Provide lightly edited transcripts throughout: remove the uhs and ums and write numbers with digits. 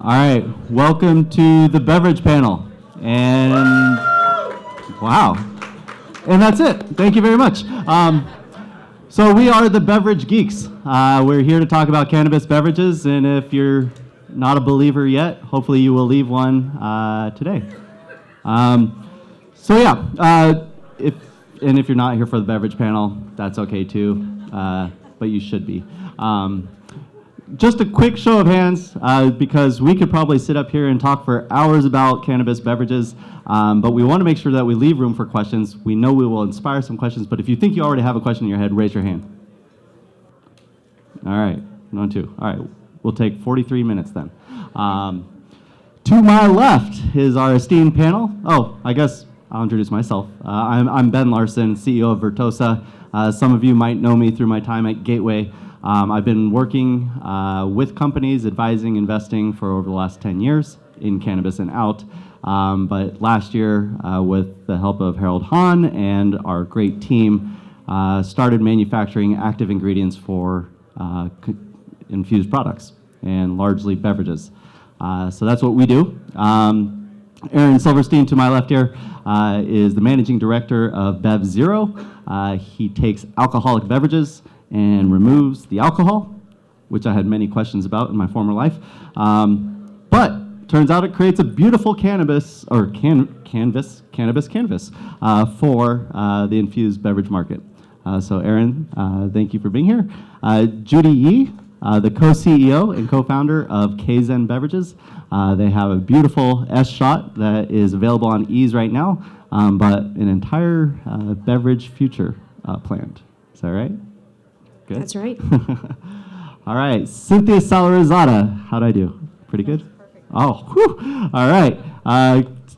All right, welcome to the beverage panel. And wow, and that's it. Thank you very much. So we are the Beverage Geeks. We're here to talk about cannabis beverages, and if you're not a believer yet, hopefully you will leave one today. If you're not here for the beverage panel, that's okay too, but you should be. Just a quick show of hands, because we could probably sit up here and talk for hours about cannabis beverages, but we want to make sure that we leave room for questions. We know we will inspire some questions, but if you think you already have a question in your head, raise your hand. All right, 1, 2. All right, we'll take 43 minutes then. To my left is our esteemed panel. Oh, I guess I'll introduce myself. I'm Ben Larson, CEO of Vertosa. Some of you might know me through my time at Gateway. I've been working with companies, advising, investing for over the last 10 years in cannabis and out. But last year, with the help of Harold Hahn and our great team, started manufacturing active ingredients for infused products and largely beverages. So that's what we do. Aaron Silverstein to my left here is the managing director of BevZero. He takes alcoholic beverages and removes the alcohol, which I had many questions about in my former life. But turns out it creates a beautiful cannabis canvas for the infused beverage market. So Aaron, thank you for being here. Judy Yee, the co-CEO and co-founder of K-Zen Beverages. They have a beautiful S-shot that is available on Ease right now, but an entire beverage future planned. Is that right? Good? That's right. All right, Cynthia Salarizadeh. How'd I do? Pretty good? Perfect. Oh, whew. All right.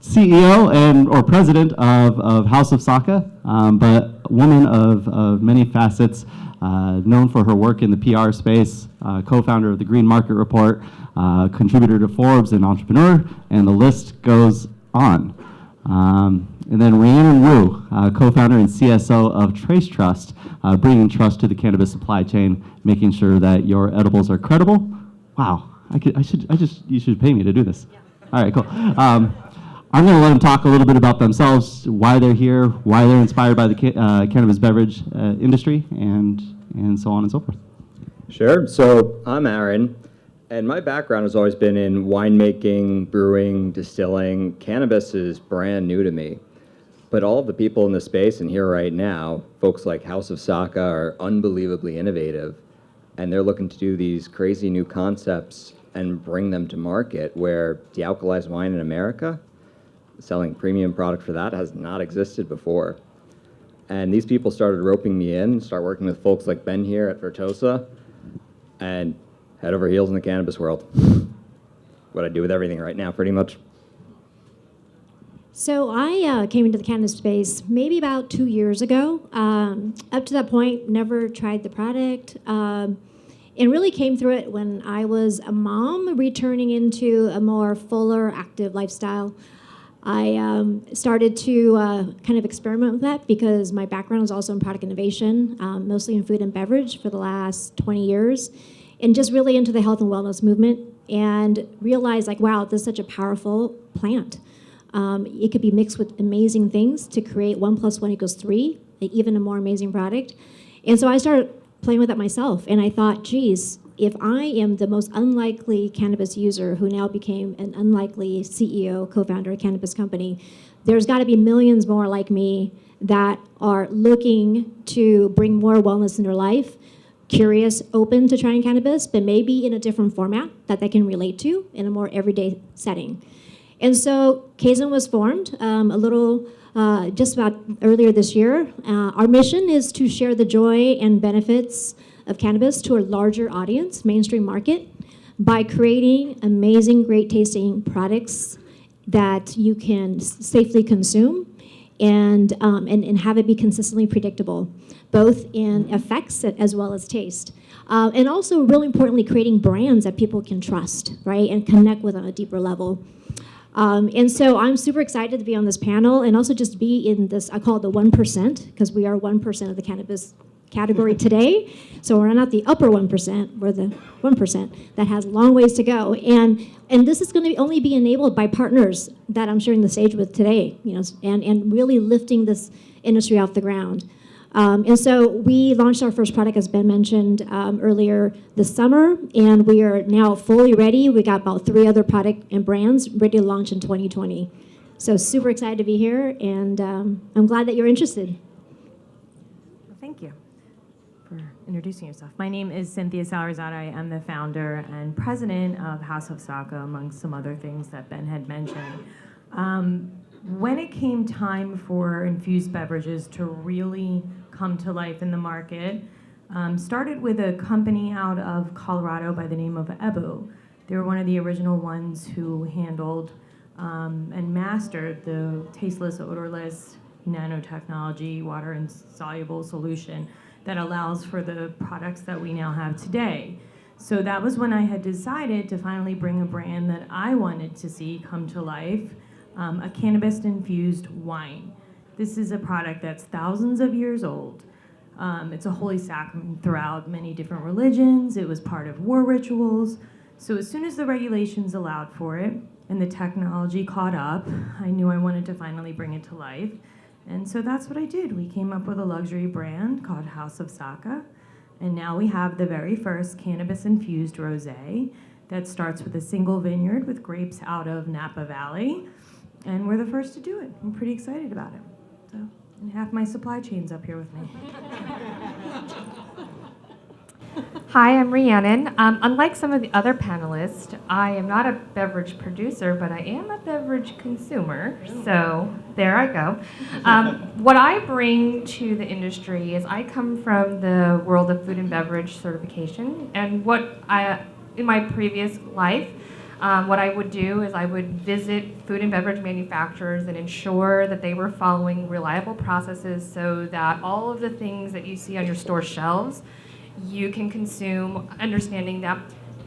CEO or president of House of Saka, but a woman of many facets, known for her work in the PR space, co-founder of the Green Market Report, contributor to Forbes and Entrepreneur, and the list goes on. And then Rhiannon Wu, co-founder and CSO of Trace Trust, bringing trust to the cannabis supply chain, making sure that your edibles are credible. Wow, you should pay me to do this. Yeah. All right, cool. I'm going to let them talk a little bit about themselves, why they're here, why they're inspired by the cannabis beverage industry, and so on and so forth. Sure. So I'm Aaron, and my background has always been in winemaking, brewing, distilling. Cannabis is brand new to me. But all of the people in the space and here right now, folks like House of Saka, are unbelievably innovative, and they're looking to do these crazy new concepts and bring them to market where dealcoholized wine in America, selling premium product for that, has not existed before. And these people started roping me in, start working with folks like Ben here at Vertosa, and head over heels in the cannabis world. What I do with everything right now, pretty much. So I came into the cannabis space maybe about 2 years ago. Up to that point, never tried the product, and really came through it when I was a mom returning into a more fuller, active lifestyle. I started to kind of experiment with that because my background is also in product innovation, mostly in food and beverage for the last 20 years, and just really into the health and wellness movement, and realized, like, wow, this is such a powerful plant. It could be mixed with amazing things to create 1 + 1 = 3, even a more amazing product. And so I started playing with that myself, and I thought, geez, if I am the most unlikely cannabis user who now became an unlikely CEO, co-founder of a cannabis company, there's got to be millions more like me that are looking to bring more wellness in their life, curious, open to trying cannabis, but maybe in a different format that they can relate to in a more everyday setting. And so K-Zen was formed just about earlier this year. Our mission is to share the joy and benefits of cannabis to a larger audience, mainstream market, by creating amazing, great tasting products that you can safely consume and have it be consistently predictable, both in effects as well as taste. And also, really importantly, creating brands that people can trust, right, and connect with on a deeper level. And so I'm super excited to be on this panel and also just be in this, I call it the 1%, because we are 1% of the cannabis category today. So we're not the upper 1%, we're the 1% that has a long ways to go. And this is going to only be enabled by partners that I'm sharing the stage with today, and really lifting this industry off the ground. And so we launched our first product, as Ben mentioned earlier, this summer, and we are now fully ready. We got about 3 other product and brands ready to launch in 2020. So super excited to be here, and I'm glad that you're interested. Well, thank you for introducing yourself. My name is Cynthia Salarizadeh. I am the founder and president of House of Saka, among some other things that Ben had mentioned. When it came time for infused beverages to really come to life in the market, started with a company out of Colorado by the name of Ebu. They were one of the original ones who handled and mastered the tasteless, odorless nanotechnology, water insoluble solution that allows for the products that we now have today. So that was when I had decided to finally bring a brand that I wanted to see come to life, a cannabis-infused wine. This is a product that's thousands of years old. It's a holy sacrament throughout many different religions. It was part of war rituals. So as soon as the regulations allowed for it and the technology caught up, I knew I wanted to finally bring it to life. And so that's what I did. We came up with a luxury brand called House of Saka. And now we have the very first cannabis-infused rosé that starts with a single vineyard with grapes out of Napa Valley. And we're the first to do it. I'm pretty excited about it. So, and half my supply chain's up here with me. Hi, I'm Rhiannon. Unlike some of the other panelists, I am not a beverage producer, but I am a beverage consumer. So there I go. What I bring to the industry is I come from the world of food and beverage certification, and in my previous life, what I would do is I would visit food and beverage manufacturers and ensure that they were following reliable processes so that all of the things that you see on your store shelves you can consume, understanding that,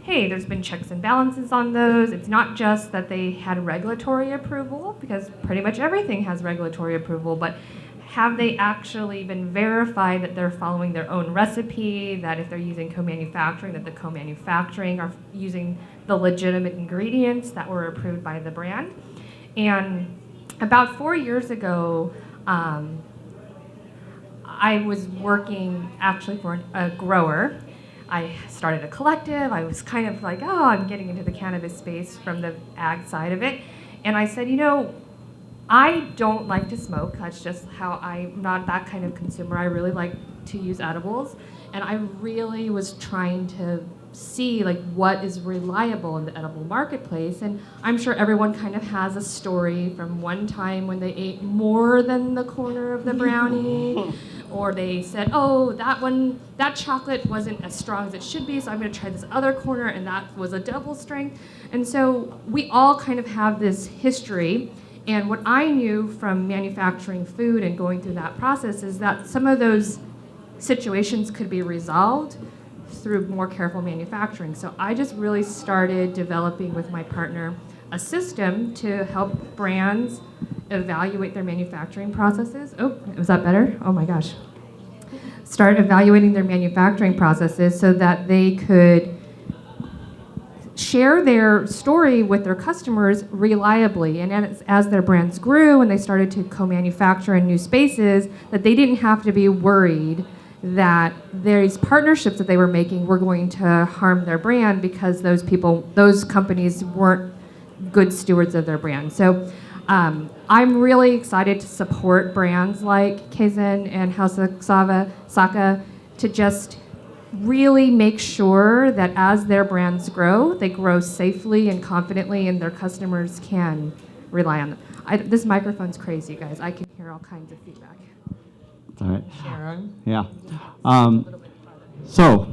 hey, there's been checks and balances on those. It's not just that they had regulatory approval, because pretty much everything has regulatory approval, but have they actually been verified that they're following their own recipe, that if they're using co-manufacturing, that the co-manufacturing are using the legitimate ingredients that were approved by the brand. And about 4 years ago, I was working actually for a grower. I started a collective. I was kind of like, oh, I'm getting into the cannabis space from the ag side of it. And I said, I don't like to smoke. That's just how I'm not that kind of consumer. I really like to use edibles. And I really was trying to see what is reliable in the edible marketplace. And I'm sure everyone kind of has a story from one time when they ate more than the corner of the brownie, or they said, oh, that chocolate wasn't as strong as it should be, so I'm gonna try this other corner, and that was a double strength. And so we all kind of have this history. And what I knew from manufacturing food and going through that process is that some of those situations could be resolved through more careful manufacturing. So I just really started developing with my partner a system to help brands evaluate their manufacturing processes. Oh, was that better? Oh my gosh. Start evaluating their manufacturing processes so that they could share their story with their customers reliably. And as their brands grew and they started to co-manufacture in new spaces, that they didn't have to be worried that these partnerships that they were making were going to harm their brand because those companies weren't good stewards of their brand. So I'm really excited to support brands like K-Zen and House of Saka to just really make sure that as their brands grow, they grow safely and confidently, and their customers can rely on them. This microphone's crazy, guys. I can hear all kinds of feedback. All right. Sharon? Yeah. So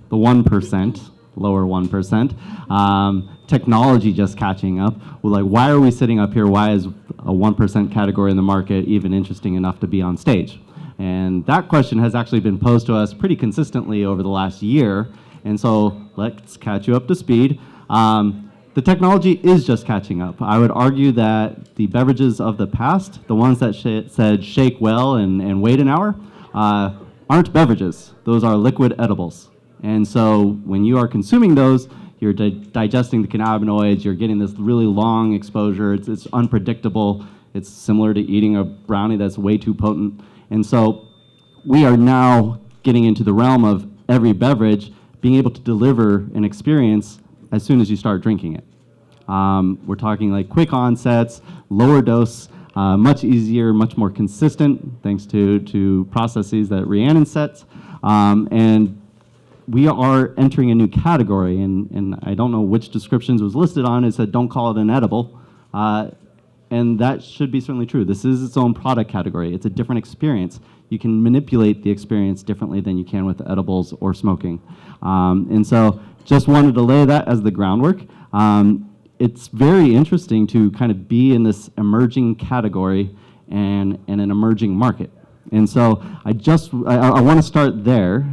the 1%, lower 1%, technology just catching up. Well, why are we sitting up here? Why is a 1% category in the market even interesting enough to be on stage? And that question has actually been posed to us pretty consistently over the last year. And so let's catch you up to speed. The technology is just catching up. I would argue that the beverages of the past, the ones that said shake well and wait an hour, aren't beverages. Those are liquid edibles. And so when you are consuming those, you're digesting the cannabinoids, you're getting this really long exposure, it's unpredictable, it's similar to eating a brownie that's way too potent. And so we are now getting into the realm of every beverage being able to deliver an experience as soon as you start drinking it. We're talking like quick onsets, lower dose, much easier, much more consistent, thanks to processes that Rhiannon sets. And we are entering a new category, and I don't know which descriptions was listed on. It said, don't call it an edible. And that should be certainly true. This is its own product category. It's a different experience. You can manipulate the experience differently than you can with edibles or smoking. And so just wanted to lay that as the groundwork. It's very interesting to kind of be in this emerging category and an emerging market. And so I want to start there.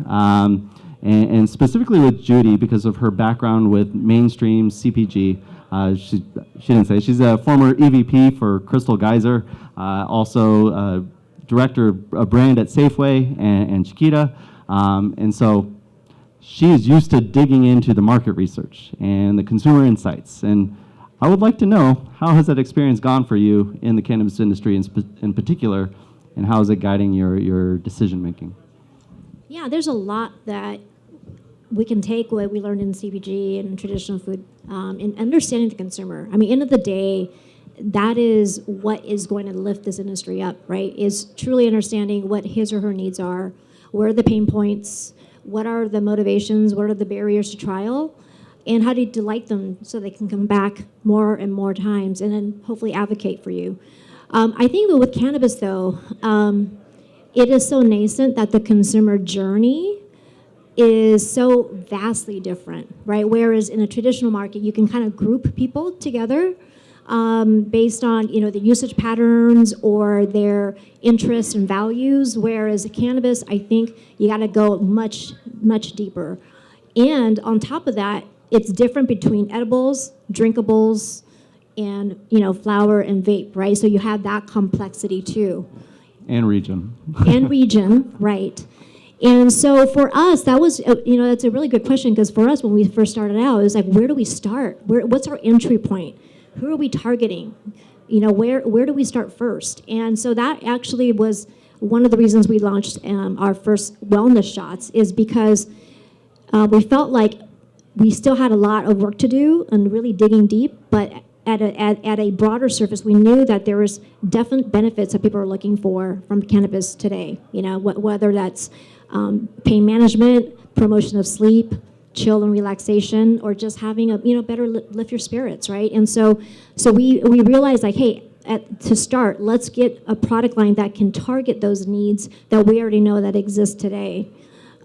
And specifically with Judy, because of her background with mainstream CPG. She didn't say, she's a former EVP for Crystal Geyser, also director of brand at Safeway and Chiquita. And so she is used to digging into the market research and the consumer insights. And I would like to know, how has that experience gone for you in the cannabis industry in particular, and how is it guiding your decision making? Yeah, there's a lot that we can take what we learned in CPG and traditional food in understanding the consumer. I mean, end of the day, that is what is going to lift this industry up, right? Is truly understanding what his or her needs are, where are the pain points, what are the motivations, what are the barriers to trial, and how do you delight them so they can come back more and more times and then hopefully advocate for you. I think that with cannabis, though, it is so nascent that the consumer journey is so vastly different, right? Whereas in a traditional market, you can kind of group people together based on the usage patterns or their interests and values. Whereas cannabis, I think you got to go much, much deeper. And on top of that, it's different between edibles, drinkables, and flower and vape, right? So you have that complexity too. And region. And region, right. And so for us, that was, that's a really good question, because for us, when we first started out, it was like, where do we start? What's our entry point? Who are we targeting? Where do we start first? And so that actually was one of the reasons we launched our first wellness shots, is because we felt like we still had a lot of work to do and really digging deep, but at a broader surface, we knew that there was definite benefits that people are looking for from cannabis today. Whether that's pain management, promotion of sleep, chill and relaxation, or just having a better lift your spirits, right? And so we realized, like, hey, to start, let's get a product line that can target those needs that we already know that exist today.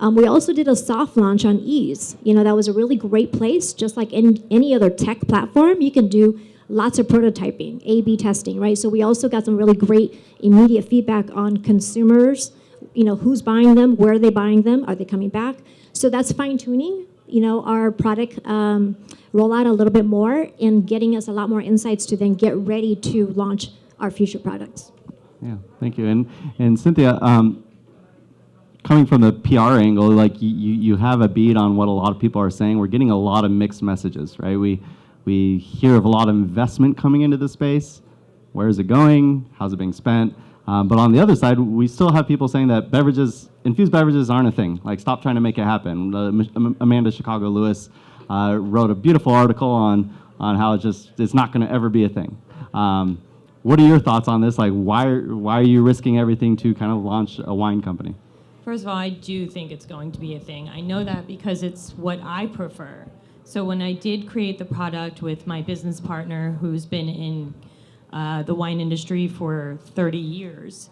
We also did a soft launch on Ease. That was a really great place. Just like any other tech platform, you can do lots of prototyping, A/B testing, right? So we also got some really great immediate feedback on consumers, who's buying them, where are they buying them, are they coming back? So that's fine-tuning, our product rollout a little bit more and getting us a lot more insights to then get ready to launch our future products. Yeah, thank you. And Cynthia, coming from the PR angle, like you have a beat on what a lot of people are saying. We're getting a lot of mixed messages, right? We hear of a lot of investment coming into the space. Where is it going? How's it being spent? But on the other side, we still have people saying that infused beverages aren't a thing. Like, stop trying to make it happen. Amanda Chicago Lewis wrote a beautiful article on how it's not going to ever be a thing. What are your thoughts on this? Like, why are you risking everything to kind of launch a wine company? First of all, I do think it's going to be a thing. I know that because it's what I prefer. So when I did create the product with my business partner, who's been in the wine industry for 30 years,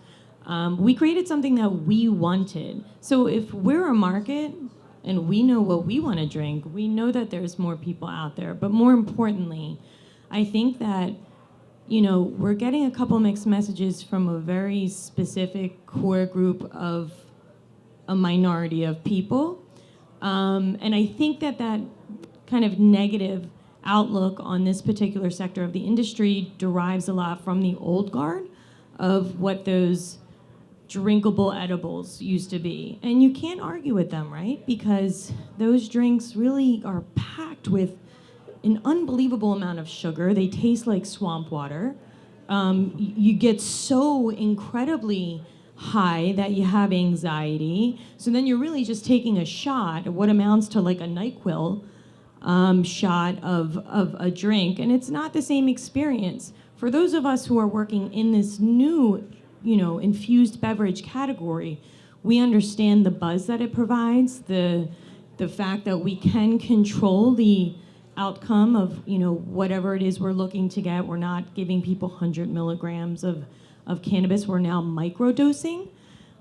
we created something that we wanted. So if we're a market and we know what we want to drink, we know that there's more people out there. But more importantly, I think that we're getting a couple mixed messages from a very specific core group of a minority of people. And I think that kind of negative outlook on this particular sector of the industry derives a lot from the old guard of what those drinkable edibles used to be. And you can't argue with them, right? Because those drinks really are packed with an unbelievable amount of sugar. They taste like swamp water. You get so incredibly high that you have anxiety. So then you're really just taking a shot of what amounts to like a NyQuil shot of a drink, and it's not the same experience. For those of us who are working in this new, infused beverage category, we understand the buzz that it provides, the fact that we can control the outcome of, whatever it is we're looking to get. We're not giving people 100 milligrams of cannabis. We're now microdosing.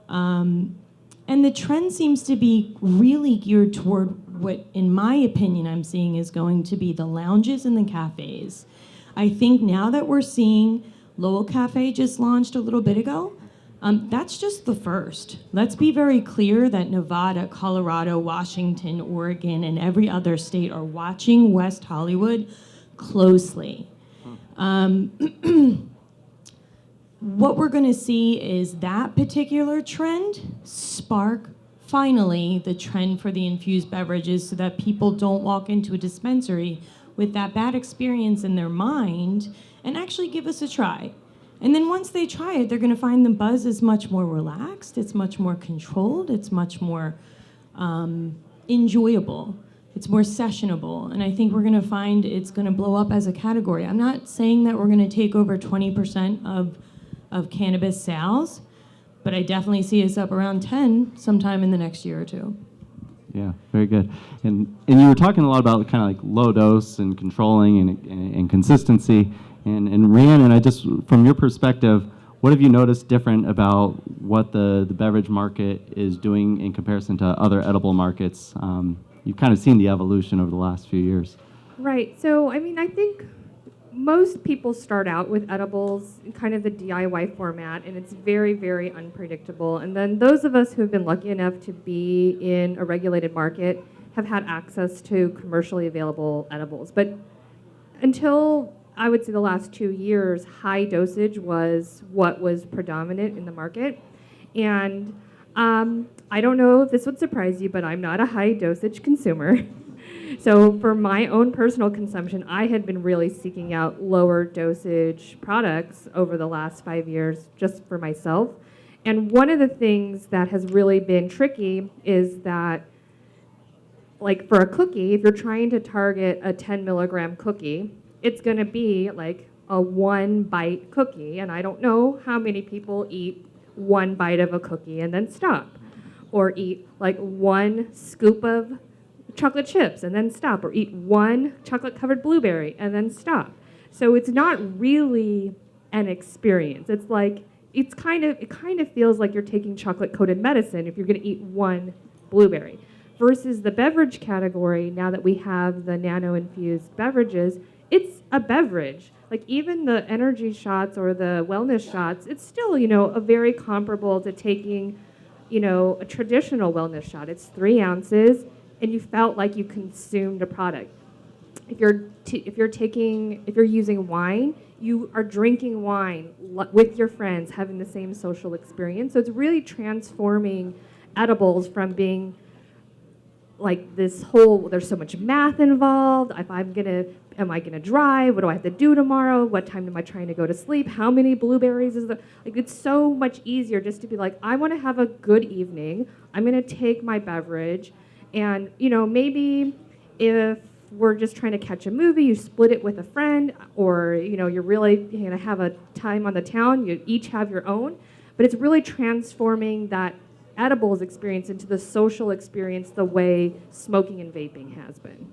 And the trend seems to be really geared toward what, in my opinion, I'm seeing is going to be the lounges and the cafes. I think now that we're seeing Lowell Cafe just launched a little bit ago, that's just the first. Let's be very clear that Nevada, Colorado, Washington, Oregon, and every other state are watching West Hollywood closely. What we're going to see is that particular trend spark, finally, the trend for the infused beverages so that people don't walk into a dispensary with that bad experience in their mind and actually give us a try. And then once they try it, they're going to find the buzz is much more relaxed, it's much more controlled, it's much more enjoyable, it's more sessionable. And I think we're going to find it's going to blow up as a category. I'm not saying that we're going to take over 20% of cannabis sales, but I definitely see us up around 10 sometime in the next year or two. Yeah, very good. And you were talking a lot about kind of like low dose and controlling and consistency. And Rhiannon, I just, from your perspective, what have you noticed different about what the beverage market is doing in comparison to other edible markets? You've kind of seen the evolution over the last few years. Right. So, I think most people start out with edibles in kind of the DIY format, and it's very, very unpredictable. And then those of us who have been lucky enough to be in a regulated market have had access to commercially available edibles. But until, I would say, the last 2 years, high dosage was what was predominant in the market. And I don't know if this would surprise you, but I'm not a high dosage consumer. So for my own personal consumption, I had been really seeking out lower dosage products over the last 5 years just for myself. And one of the things that has really been tricky is that, like for a cookie, if you're trying to target a 10 milligram cookie, it's going to be like a 1 bite cookie. And I don't know how many people eat 1 bite of a cookie and then stop, or eat like 1 scoop of chocolate chips and then stop, or eat 1 chocolate covered blueberry and then stop. So it's not really an experience. It's like it kind of feels like you're taking chocolate coated medicine if you're going to eat 1 blueberry. Versus the beverage category, now that we have the nano infused beverages, it's a beverage. Like even the energy shots or the wellness shots, it's still, a very comparable to taking, a traditional wellness shot. It's 3 ounces. And you felt like you consumed a product. If you're using wine, you are drinking wine with your friends, having the same social experience. So it's really transforming edibles from being like this whole, there's so much math involved. Am I gonna drive? What do I have to do tomorrow? What time am I trying to go to sleep? How many blueberries is there? Like, it's so much easier just to be like, I want to have a good evening. I'm gonna take my beverage. And, maybe if we're just trying to catch a movie, you split it with a friend, or, you're really going to have a time on the town, you each have your own. But it's really transforming that edibles experience into the social experience the way smoking and vaping has been.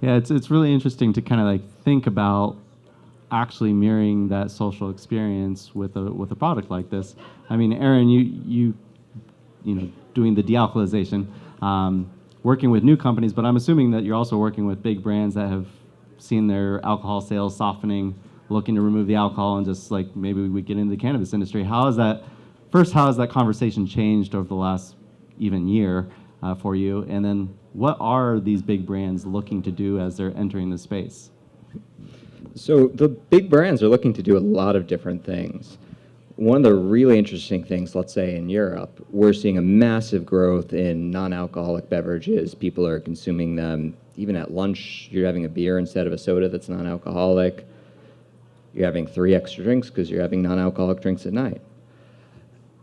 Yeah, it's really interesting to kind of like think about actually mirroring that social experience with a product like this. I mean, Aaron, you doing the dealcoholization, working with new companies, but I'm assuming that you're also working with big brands that have seen their alcohol sales softening, looking to remove the alcohol, and just like maybe we get into the cannabis industry. How has that conversation changed over the last even year for you? And then what are these big brands looking to do as they're entering the space? So the big brands are looking to do a lot of different things. one of the really interesting things, let's say in Europe, we're seeing a massive growth in non-alcoholic beverages. People are consuming them even at lunch. You're having a beer instead of a soda that's non-alcoholic. You're having 3 extra drinks because you're having non-alcoholic drinks at night.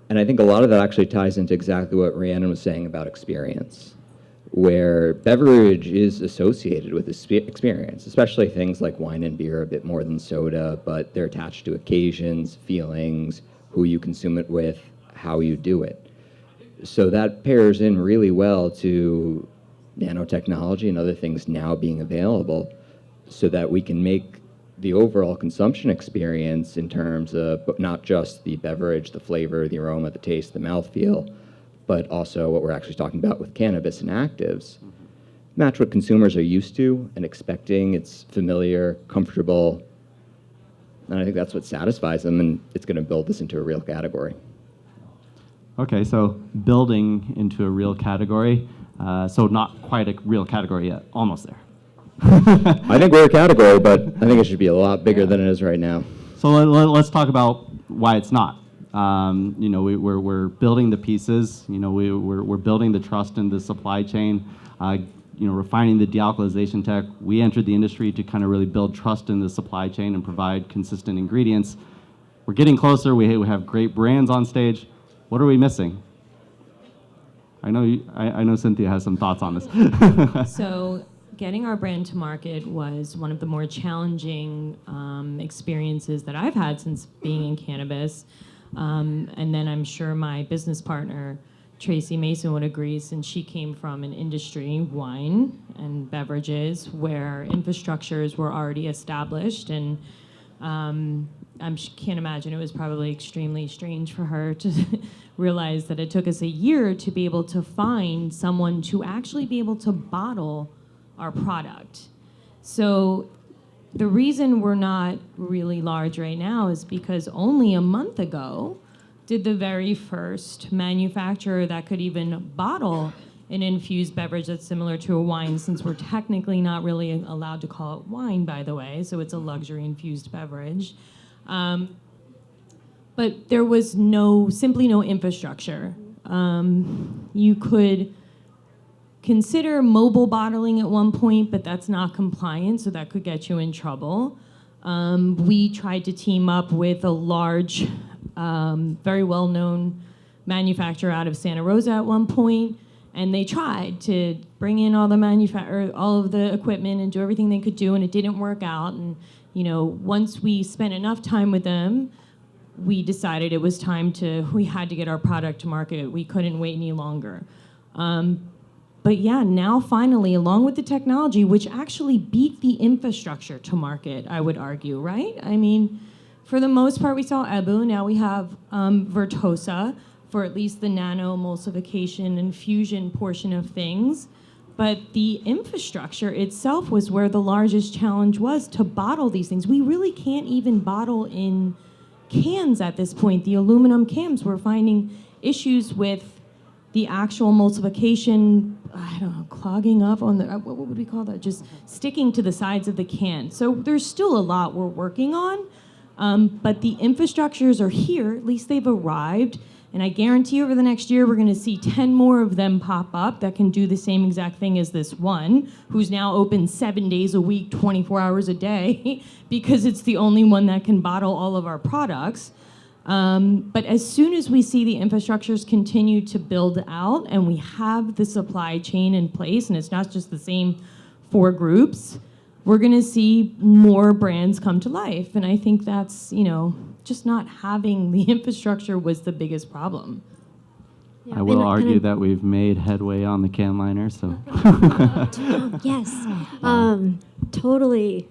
And I think a lot of that actually ties into exactly what Rhiannon was saying about experience, where beverage is associated with experience, especially things like wine and beer, a bit more than soda, but they're attached to occasions, feelings, who you consume it with, how you do it. So that pairs in really well to nanotechnology and other things now being available so that we can make the overall consumption experience in terms of but not just the beverage, the flavor, the aroma, the taste, the mouthfeel, but also what we're actually talking about with cannabis and actives, match what consumers are used to and expecting. It's familiar, comfortable, and I think that's what satisfies them, and it's going to build this into a real category. Okay, so building into a real category, so not quite a real category yet, almost there. I think we're a category, but I think it should be a lot bigger than it is right now. So let's talk about why it's not. We're building the pieces. We're building the trust in the supply chain. Refining the dealcoholization tech. We entered the industry to kind of really build trust in the supply chain and provide consistent ingredients. We're getting closer. We have great brands on stage. What are we missing? I know Cynthia has some thoughts on this. So getting our brand to market was one of the more challenging experiences that I've had since being in cannabis. And then I'm sure my business partner, Tracy Mason, would agree, since she came from an industry, wine and beverages, where infrastructures were already established. And I can't imagine, it was probably extremely strange for her to realize that it took us a year to be able to find someone to actually be able to bottle our product. So the reason we're not really large right now is because only a month ago did the very first manufacturer that could even bottle an infused beverage that's similar to a wine, since we're technically not really allowed to call it wine, by the way, so it's a luxury infused beverage. But there was simply no infrastructure. You could consider mobile bottling at one point, but that's not compliant, so that could get you in trouble. We tried to team up with a large, very well-known manufacturer out of Santa Rosa at one point, and they tried to bring in all of the equipment and do everything they could do, and it didn't work out. And once we spent enough time with them, we decided it was we had to get our product to market. We couldn't wait any longer. But yeah, now finally, along with the technology, which actually beat the infrastructure to market, I would argue, right? I mean, for the most part, we saw EBU. Now we have Vertosa for at least the nano-emulsification and fusion portion of things. But the infrastructure itself was where the largest challenge was to bottle these things. We really can't even bottle in cans at this point. The aluminum cans, we're finding issues with the actual emulsification, I don't know, clogging up on the, what would we call that? Just sticking to the sides of the can. So there's still a lot we're working on, but the infrastructures are here, at least they've arrived, and I guarantee over the next year we're gonna see 10 more of them pop up that can do the same exact thing as this one, who's now open 7 days a week, 24 hours a day, because it's the only one that can bottle all of our products. But as soon as we see the infrastructures continue to build out and we have the supply chain in place, and it's not just the same 4 groups, we're going to see more brands come to life. And I think that's, just not having the infrastructure was the biggest problem. Yeah, I will argue that we've made headway on the can liner, so. Yes, totally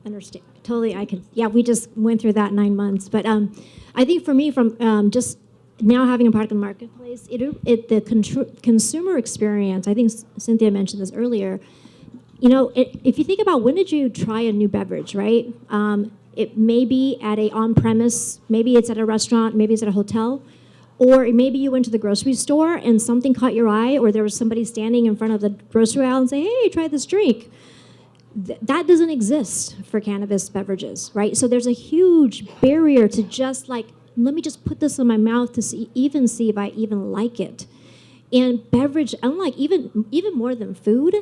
understand. Totally, we just went through that 9 months. But I think for me, from just now having a product in the marketplace, the consumer experience, I think Cynthia mentioned this earlier, if you think about when did you try a new beverage, right? It may be at a on-premise, maybe it's at a restaurant, maybe it's at a hotel, or maybe you went to the grocery store and something caught your eye, or there was somebody standing in front of the grocery aisle and say, hey, try this drink. That doesn't exist for cannabis beverages, right? So there's a huge barrier to just let me just put this in my mouth to see if I even like it. And beverage, unlike even more than food,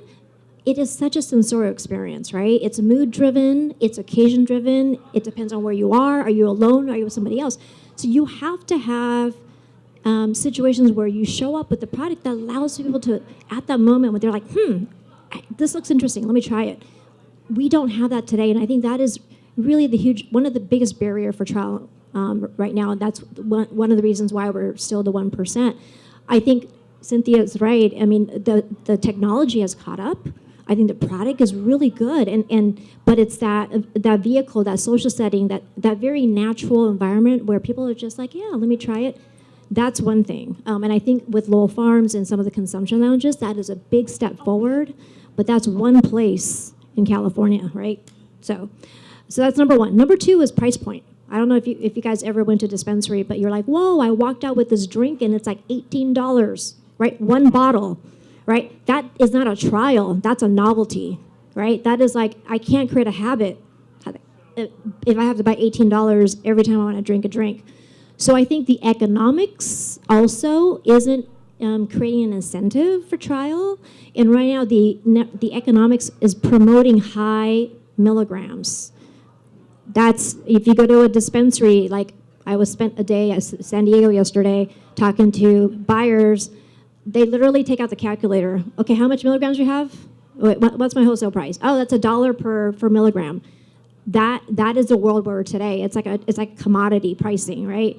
it is such a sensorial experience, right? It's mood driven, it's occasion driven, it depends on where you are. Are you alone? Are you with somebody else? So you have to have situations where you show up with the product that allows people to, at that moment when they're like, this looks interesting, let me try it. We don't have that today, and I think that is really one of the biggest barrier for trial right now, and that's one of the reasons why we're still the 1%. I think Cynthia's right. I mean, the technology has caught up. I think the product is really good, but it's that vehicle, that social setting, that very natural environment where people are just like, yeah, let me try it. That's one thing. And I think with Lowell Farms and some of the consumption lounges, that is a big step forward, but that's one place in California, right? So that's number one. Number two is price point. I don't know if you guys ever went to a dispensary, but you're like, whoa, I walked out with this drink and it's like $18, right? One bottle, right? That is not a trial, that's a novelty, right? That is like, I can't create a habit if I have to buy $18 every time I want to drink a drink. So I think the economics also isn't creating an incentive for trial. And right now the economics is promoting high milligrams. That's, if you go to a dispensary, like I spent a day at San Diego yesterday talking to buyers, they literally take out the calculator. Okay, how much milligrams you have? Wait, what's my wholesale price? Oh, that's $1 per milligram. That is the world we're today. It's like commodity pricing, right?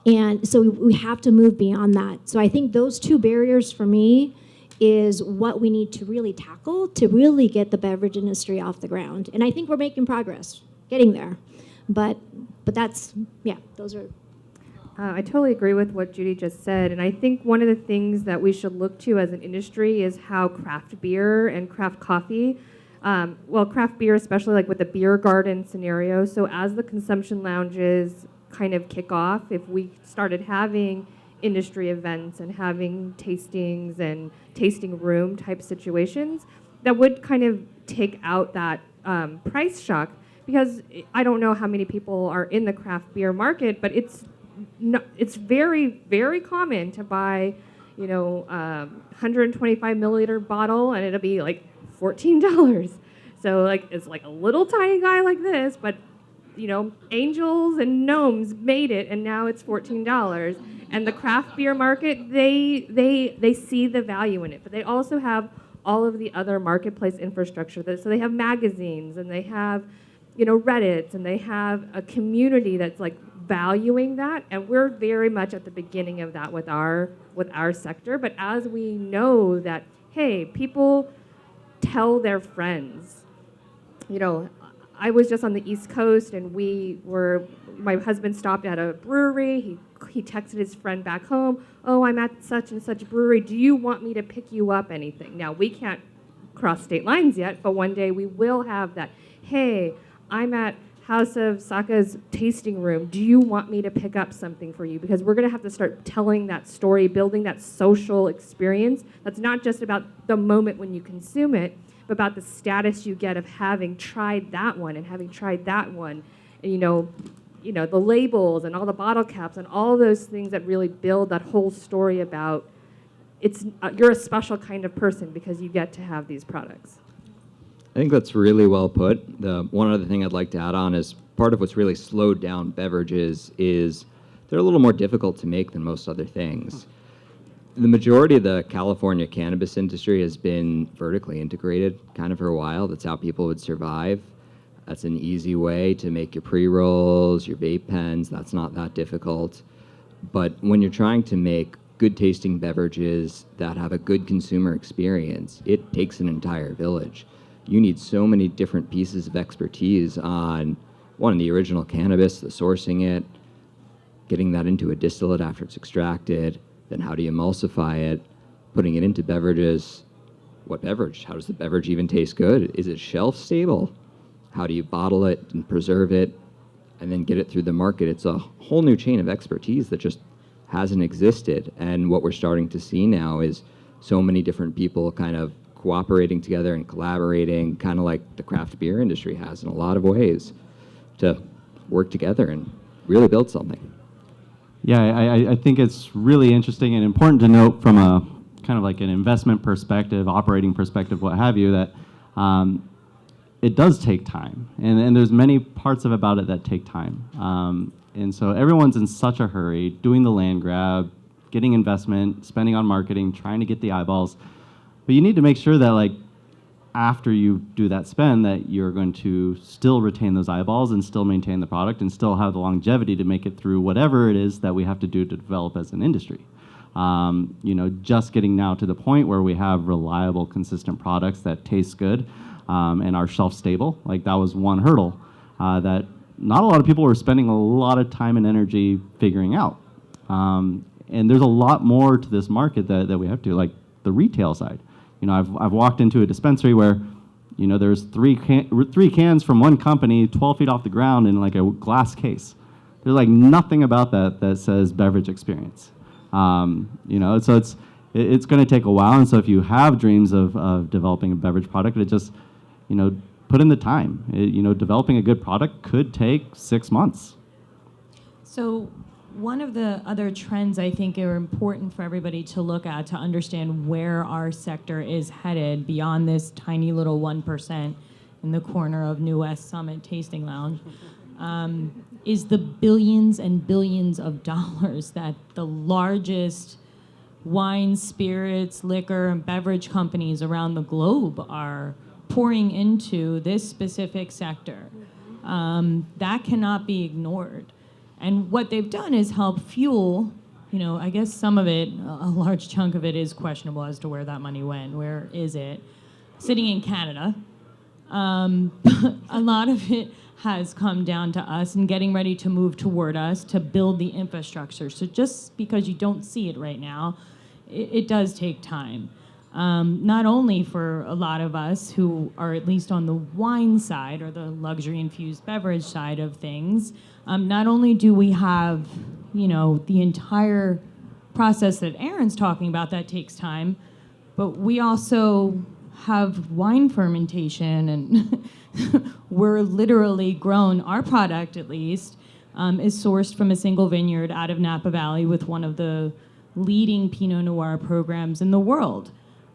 And so we have to move beyond that. So I think those two barriers for me is what we need to really tackle to really get the beverage industry off the ground. And I think we're making progress, getting there. But that's, yeah, those are. I totally agree with what Judy just said, and I think one of the things that we should look to as an industry is how craft beer and craft coffee, craft beer, especially like with the beer garden scenario, so as the consumption lounges kind of kick off, if we started having industry events and having tastings and tasting room type situations, that would kind of take out that price shock, because I don't know how many people are in the craft beer market, but it's very, very common to buy, 125 milliliter bottle and it'll be like $14. So like it's like a little tiny guy like this, but angels and gnomes made it, and now it's $14. And the craft beer market, they see the value in it, but they also have all of the other marketplace infrastructure. So they have magazines, and they have, Reddits, and they have a community that's like valuing that, and we're very much at the beginning of that with our sector. But as we know that, hey, people tell their friends, I was just on the East Coast, and my husband stopped at a brewery. He texted his friend back home, oh, I'm at such and such brewery. Do you want me to pick you up anything? Now, we can't cross state lines yet, but one day we will have that. Hey, I'm at House of Saka's tasting room. Do you want me to pick up something for you? Because we're going to have to start telling that story, building that social experience. That's not just about the moment when you consume it, but about the status you get of having tried that one and having tried that one. And, the labels and all the bottle caps and all those things that really build that whole story about you're a special kind of person because you get to have these products. I think that's really well put. The one other thing I'd like to add on is part of what's really slowed down beverages is they're a little more difficult to make than most other things. The majority of the California cannabis industry has been vertically integrated kind of for a while. That's how people would survive. That's an easy way to make your pre-rolls, your vape pens. That's not that difficult. But when you're trying to make good tasting beverages that have a good consumer experience, it takes an entire village. You need so many different pieces of expertise on, one, the original cannabis, the sourcing it, getting that into a distillate after it's extracted, then how do you emulsify it, putting it into beverages. What beverage? How does the beverage even taste good? Is it shelf stable? How do you bottle it and preserve it and then get it through the market? It's a whole new chain of expertise that just hasn't existed. And what we're starting to see now is so many different people kind of cooperating together and collaborating, kind of like the craft beer industry has in a lot of ways, to work together and really build something. Yeah, I think it's really interesting and important to note from a kind of like an investment perspective, operating perspective, what have you, that it does take time. And there's many parts about it that take time. And so everyone's in such a hurry, doing the land grab, getting investment, spending on marketing, trying to get the eyeballs. But you need to make sure that, like, after you do that spend, that you're going to still retain those eyeballs and still maintain the product and still have the longevity to make it through whatever it is that we have to do to develop as an industry. Just getting now to the point where we have reliable, consistent products that taste good and are shelf stable, like that was one hurdle that not a lot of people were spending a lot of time and energy figuring out. And there's a lot more to this market that we have to, like the retail side. I've walked into a dispensary where, there's three cans from one company, 12 feet off the ground in like a glass case. There's like nothing about that says beverage experience. So it's going to take a while. And so if you have dreams of developing a beverage product, it just, put in the time. Developing a good product could take 6 months. So one of the other trends I think are important for everybody to look at to understand where our sector is headed beyond this tiny little 1% in the corner of New West Summit Tasting Lounge is the billions and billions of dollars that the largest wine, spirits, liquor, and beverage companies around the globe are pouring into this specific sector. That cannot be ignored. And what they've done is help fuel, I guess some of it, a large chunk of it is questionable as to where that money went. Where is it? Sitting in Canada. A lot of it has come down to us and getting ready to move toward us to build the infrastructure. So just because you don't see it right now, it does take time. Not only for a lot of us who are at least on the wine side or the luxury infused beverage side of things, not only do we have, the entire process that Aaron's talking about that takes time, but we also have wine fermentation and we're literally grown, our product at least, is sourced from a single vineyard out of Napa Valley with one of the leading Pinot Noir programs in the world.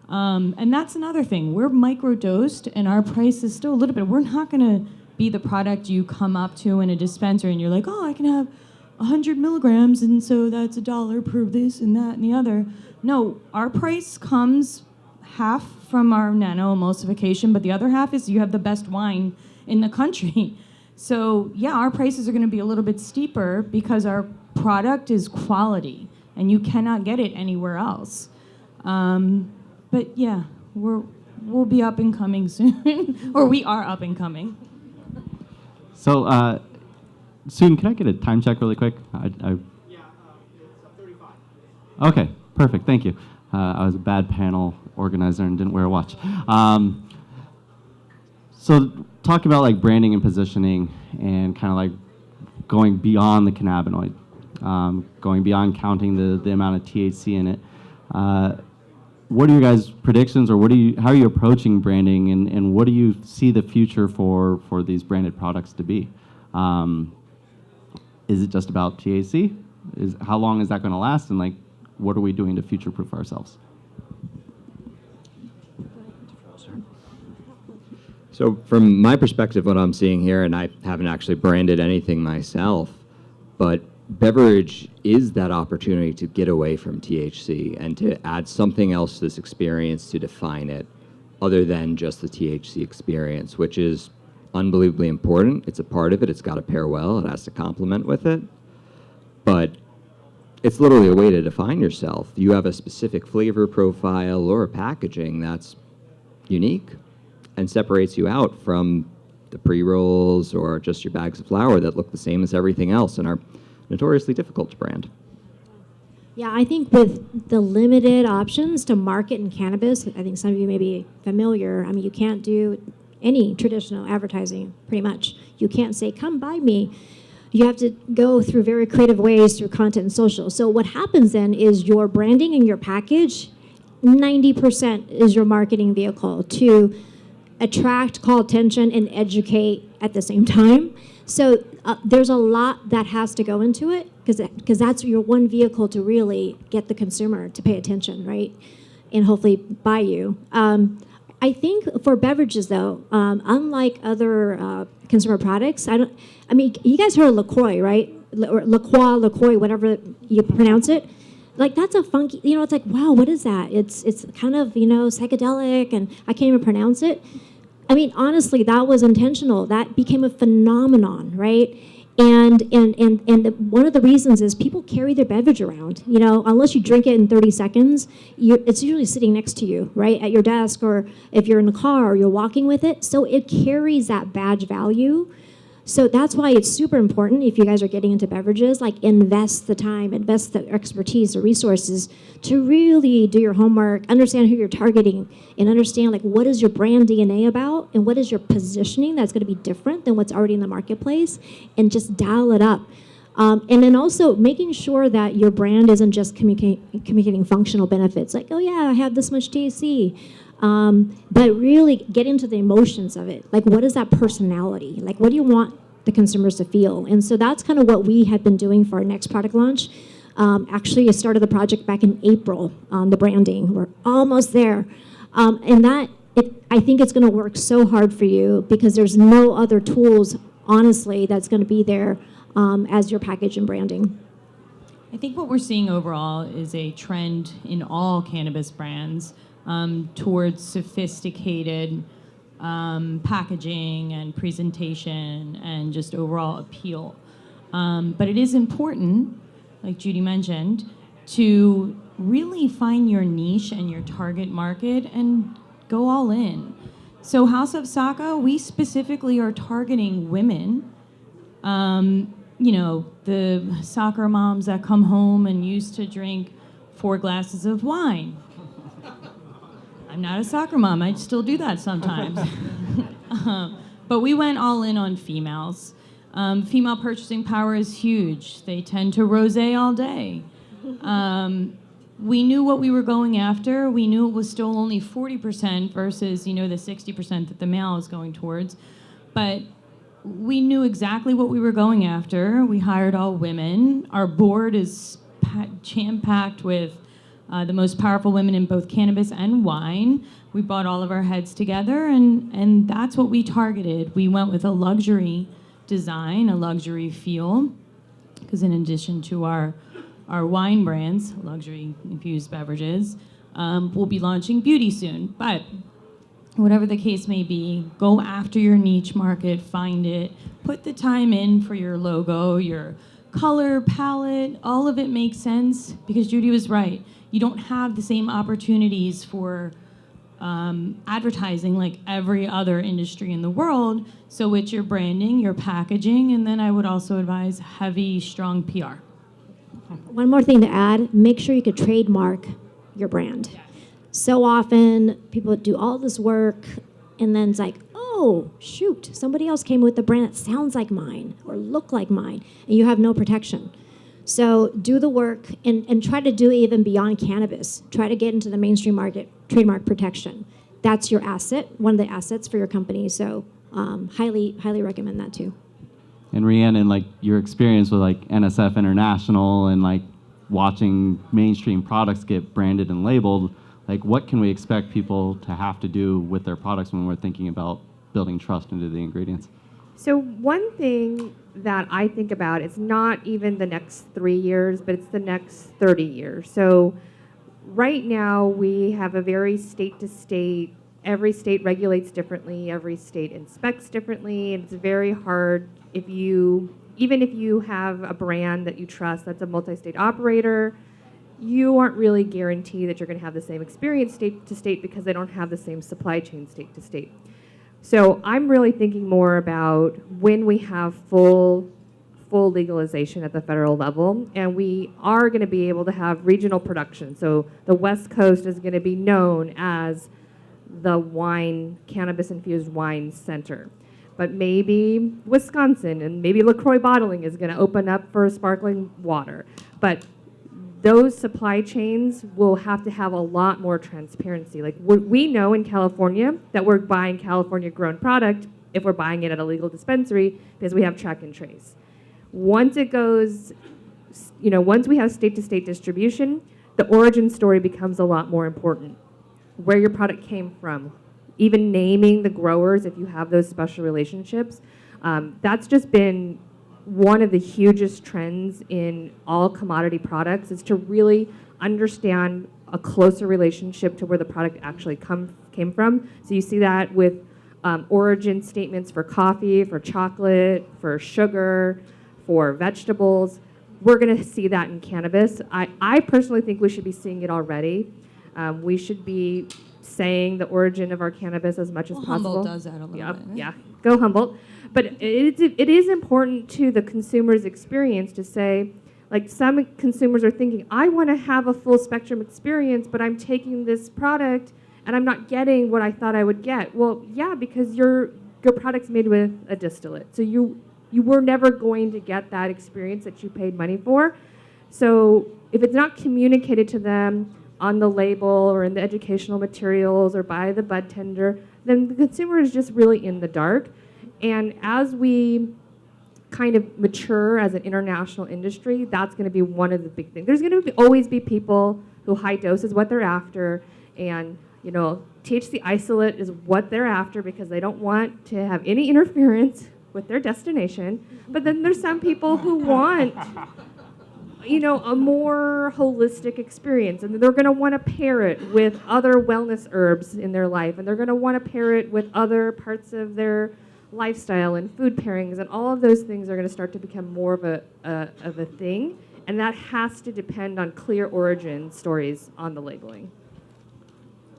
And that's another thing. We're microdosed, and our price is still a little bit. We're not going to be the product you come up to in a dispensary, and you're like, oh, I can have 100 milligrams, and so that's $1 per this and that and the other. No, our price comes half from our nano emulsification, but the other half is you have the best wine in the country. So, yeah, our prices are going to be a little bit steeper because our product is quality, and you cannot get it anywhere else. But yeah, we'll be up and coming soon, or we are up and coming. So, Soon, can I get a time check really quick? Yeah, it's 35. Okay, perfect, thank you. I was a bad panel organizer and didn't wear a watch. So talking about like branding and positioning and kind of like going beyond the cannabinoid, going beyond counting the amount of THC in it. What are your guys' predictions, or how are you approaching branding, and what do you see the future for these branded products to be? Is it just about THC? How long is that going to last, and like, what are we doing to future-proof ourselves? So from my perspective, what I'm seeing here, and I haven't actually branded anything myself, but beverage is that opportunity to get away from THC and to add something else to this experience to define it other than just the THC experience, which is unbelievably important. It's a part of it. It's got to pair well. It has to complement with it. But it's literally a way to define yourself. You have a specific flavor profile or packaging that's unique and separates you out from the pre-rolls or just your bags of flour that look the same as everything else and are notoriously difficult to brand. Yeah, I think with the limited options to market in cannabis, I think some of you may be familiar. I mean, you can't do any traditional advertising, pretty much. You can't say, come buy me. You have to go through very creative ways through content and social. So what happens then is your branding and your package, 90% is your marketing vehicle to attract, call attention, and educate at the same time. So there's a lot that has to go into it because that's your one vehicle to really get the consumer to pay attention, right? And hopefully buy you. I think for beverages, though, unlike other consumer products, you guys heard of LaCroix, right? Or LaCroix, whatever you pronounce it. Like, that's a funky, it's like, wow, what is that? It's kind of, psychedelic, and I can't even pronounce it. I mean, honestly, that was intentional. That became a phenomenon, right? And one of the reasons is people carry their beverage around. Unless you drink it in 30 seconds, it's usually sitting next to you, right, at your desk, or if you're in the car or you're walking with it. So it carries that badge value. So that's why it's super important if you guys are getting into beverages, like invest the time, invest the expertise, the resources to really do your homework, understand who you're targeting, and understand like what is your brand DNA about and what is your positioning that's going to be different than what's already in the marketplace, and just dial it up. And then also making sure that your brand isn't just communicating functional benefits, like, oh yeah, I have this much THC. But really get into the emotions of it. Like, what is that personality? Like, what do you want the consumers to feel? And so that's kind of what we had been doing for our next product launch. Actually, I started the project back in April on the branding. We're almost there. I think it's going to work so hard for you because there's no other tools, honestly, that's going to be there as your package and branding. I think what we're seeing overall is a trend in all cannabis brands towards sophisticated packaging and presentation and just overall appeal. But it is important, like Judy mentioned, to really find your niche and your target market and go all in. So House of Saka, we specifically are targeting women. The soccer moms that come home and used to drink 4 glasses of wine. I'm not a soccer mom. I still do that sometimes. But we went all in on females. Female purchasing power is huge. They tend to rosé all day. We knew what we were going after. We knew it was still only 40% versus, the 60% that the male is going towards. But we knew exactly what we were going after. We hired all women. Our board is jam-packed with the most powerful women in both cannabis and wine. We brought all of our heads together, and that's what we targeted. We went with a luxury design, a luxury feel, because in addition to our wine brands, luxury infused beverages, we'll be launching beauty soon. But whatever the case may be, go after your niche market, find it, put the time in for your logo, your color palette, all of it makes sense, because Judy was right. You don't have the same opportunities for advertising like every other industry in the world. So it's your branding, your packaging, and then I would also advise heavy, strong PR. One more thing to add, make sure you could trademark your brand. Yes. So often people do all this work and then it's like, oh, shoot, somebody else came with a brand that sounds like mine or look like mine, and you have no protection. So do the work and try to do it even beyond cannabis. Try to get into the mainstream market, trademark protection. That's your asset, one of the assets for your company. So highly, highly recommend that too. And Rhiannon, like your experience with like NSF International and like watching mainstream products get branded and labeled, like what can we expect people to have to do with their products when we're thinking about building trust into the ingredients? So one thing that I think about is not even the next 3 years, but it's the next 30 years. So right now we have a very state to state, every state regulates differently, every state inspects differently, and it's very hard even if you have a brand that you trust that's a multi-state operator, you aren't really guaranteed that you're going to have the same experience state to state because they don't have the same supply chain state to state. So I'm really thinking more about when we have full legalization at the federal level, and we are going to be able to have regional production. So the West Coast is going to be known as the cannabis-infused wine center. But maybe Wisconsin and maybe LaCroix bottling is going to open up for sparkling water. But those supply chains will have to have a lot more transparency. Like we know in California that we're buying California grown product if we're buying it at a legal dispensary because we have track and trace. Once it goes, once we have state to state distribution, the origin story becomes a lot more important. Where your product came from, even naming the growers if you have those special relationships. That's just been one of the hugest trends in all commodity products, is to really understand a closer relationship to where the product actually came from. So you see that with origin statements for coffee, for chocolate, for sugar, for vegetables. We're going to see that in cannabis. I personally think we should be seeing it already. We should be saying the origin of our cannabis as much as possible. Humboldt does that a little bit. Yeah, go Humboldt. But it is important to the consumer's experience to say, like, some consumers are thinking, I want to have a full spectrum experience, but I'm taking this product and I'm not getting what I thought I would get. Well, yeah, because your product's made with a distillate. So you were never going to get that experience that you paid money for. So if it's not communicated to them on the label or in the educational materials or by the bud tender, then the consumer is just really in the dark. And as we kind of mature as an international industry, that's going to be one of the big things. There's going to always be people who high dose is what they're after, and THC isolate is what they're after because they don't want to have any interference with their destination. But then there's some people who want a more holistic experience, and they're going to want to pair it with other wellness herbs in their life, and they're going to want to pair it with other parts of their lifestyle and food pairings, and all of those things are going to start to become more of a thing, and that has to depend on clear origin stories on the labeling.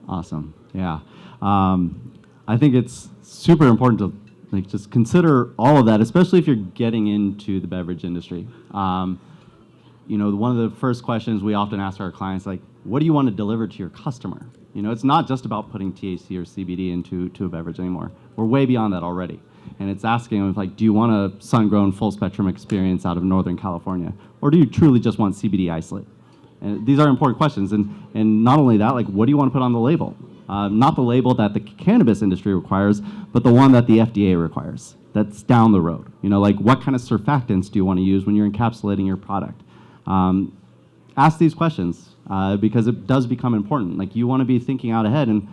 Awesome. Yeah. I think it's super important to just consider all of that, especially if you're getting into the beverage industry. One of the first questions we often ask our clients, like, what do you want to deliver to your customer? It's not just about putting THC or CBD into a beverage anymore. We're way beyond that already. And it's asking them, like, do you want a sun-grown full spectrum experience out of Northern California? Or do you truly just want CBD isolate? And these are important questions. And not only that, like, what do you want to put on the label? Not the label that the cannabis industry requires, but the one that the FDA requires. That's down the road. Like, what kind of surfactants do you want to use when you're encapsulating your product? Ask these questions because it does become important. Like, you want to be thinking out ahead and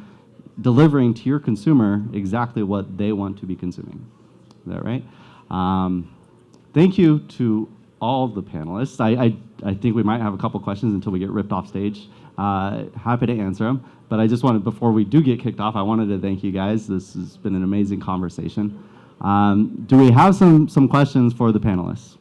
delivering to your consumer exactly what they want to be consuming. Is that right? Thank you to all the panelists. I think we might have a couple questions until we get ripped off stage. Happy to answer them. But I just wanted, before we do get kicked off, I wanted to thank you guys. This has been an amazing conversation. Do we have some questions for the panelists?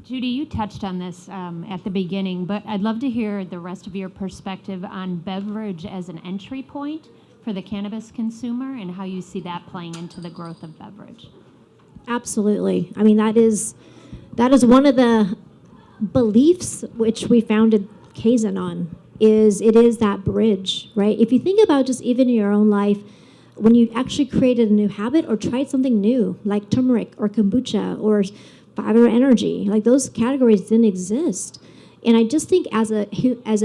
Judy, you touched on this at the beginning, but I'd love to hear the rest of your perspective on beverage as an entry point for the cannabis consumer and how you see that playing into the growth of beverage. Absolutely. I mean, that is one of the beliefs which we founded K-Zen on, is that bridge, right? If you think about just even in your own life, when you actually created a new habit or tried something new, like turmeric or kombucha or fiber energy, like those categories didn't exist. And I just think as a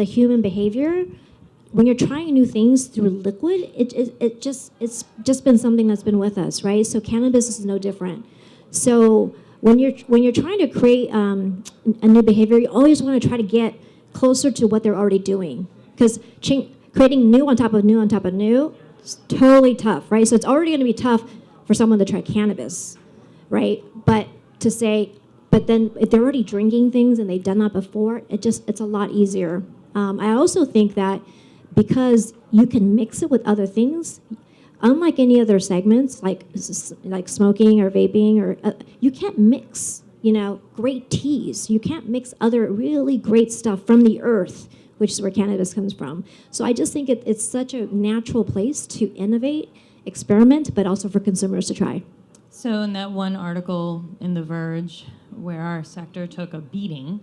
human behavior, when you're trying new things through liquid, it's just been something that's been with us, right? So cannabis is no different. So when you're trying to create a new behavior, you always want to try to get closer to what they're already doing, because creating new on top of new on top of new is totally tough, right? So it's already going to be tough for someone to try cannabis, right? But then if they're already drinking things and they've done that before, it's a lot easier. I also think that because you can mix it with other things, unlike any other segments like smoking or vaping, or you can't mix, great teas. You can't mix other really great stuff from the earth, which is where cannabis comes from. So I just think it's such a natural place to innovate, experiment, but also for consumers to try. So in that one article in The Verge where our sector took a beating,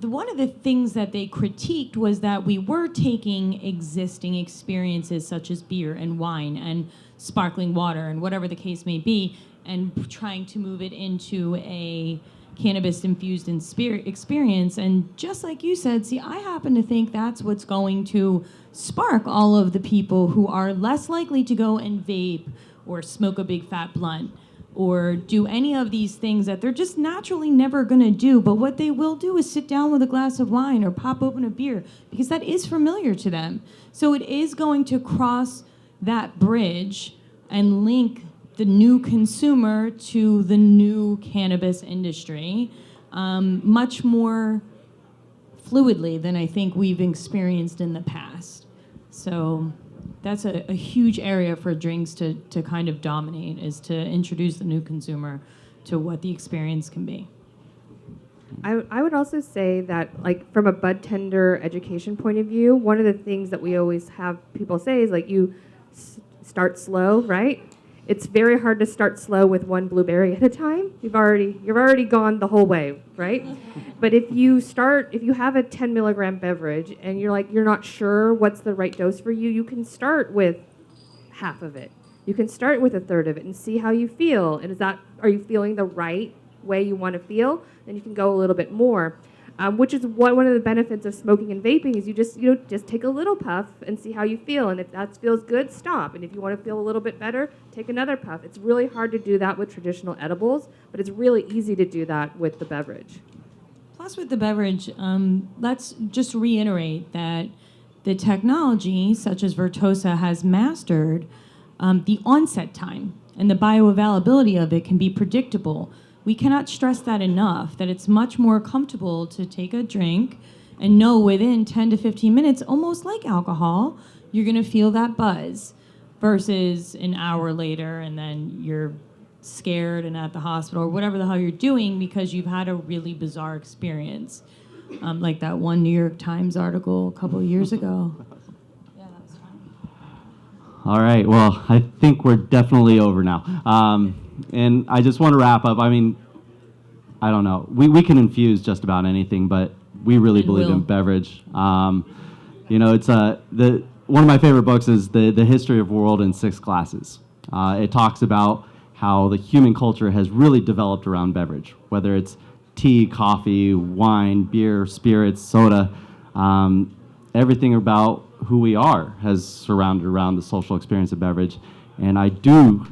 one of the things that they critiqued was that we were taking existing experiences such as beer and wine and sparkling water and whatever the case may be, and trying to move it into a cannabis-infused experience. And just like you said, see, I happen to think that's what's going to spark all of the people who are less likely to go and vape or smoke a big fat blunt or do any of these things that they're just naturally never going to do. But what they will do is sit down with a glass of wine or pop open a beer, because that is familiar to them. So it is going to cross that bridge and link the new consumer to the new cannabis industry much more fluidly than I think we've experienced in the past. So that's a huge area for drinks to kind of dominate, is to introduce the new consumer to what the experience can be. I would also say that, like, from a bud tender education point of view, one of the things that we always have people say is, like, you start slow, right? It's very hard to start slow with one blueberry at a time. You've already gone the whole way, right? But if you have a 10 milligram beverage and you're not sure what's the right dose for you, you can start with half of it. You can start with a third of it and see how you feel. And are you feeling the right way you want to feel? Then you can go a little bit more. Which is one of the benefits of smoking and vaping, is you just take a little puff and see how you feel. And if that feels good, stop. And if you want to feel a little bit better, take another puff. It's really hard to do that with traditional edibles, but it's really easy to do that with the beverage. Plus with the beverage, let's just reiterate that the technology, such as Vertosa, has mastered the onset time, and the bioavailability of it can be predictable. We cannot stress that enough, that it's much more comfortable to take a drink and know within 10 to 15 minutes, almost like alcohol, you're going to feel that buzz, versus an hour later and then you're scared and at the hospital or whatever the hell you're doing because you've had a really bizarre experience. Like that one New York Times article a couple of years ago. Yeah, that was fun. All right, well, I think we're definitely over now. And I just want to wrap up. I mean, I don't know. We can infuse just about anything, but we really believe in beverage. It's one of my favorite books is the History of the World in 6 Classes. It talks about how the human culture has really developed around beverage, whether it's tea, coffee, wine, beer, spirits, soda. Everything about who we are has surrounded around the social experience of beverage. And I do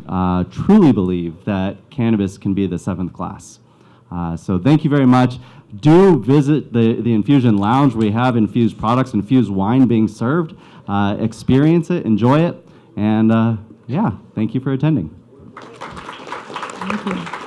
truly believe that cannabis can be the 7th class. So thank you very much. Do visit the Infusion Lounge. We have infused products, infused wine being served. Experience it, enjoy it, and thank you for attending. Thank you.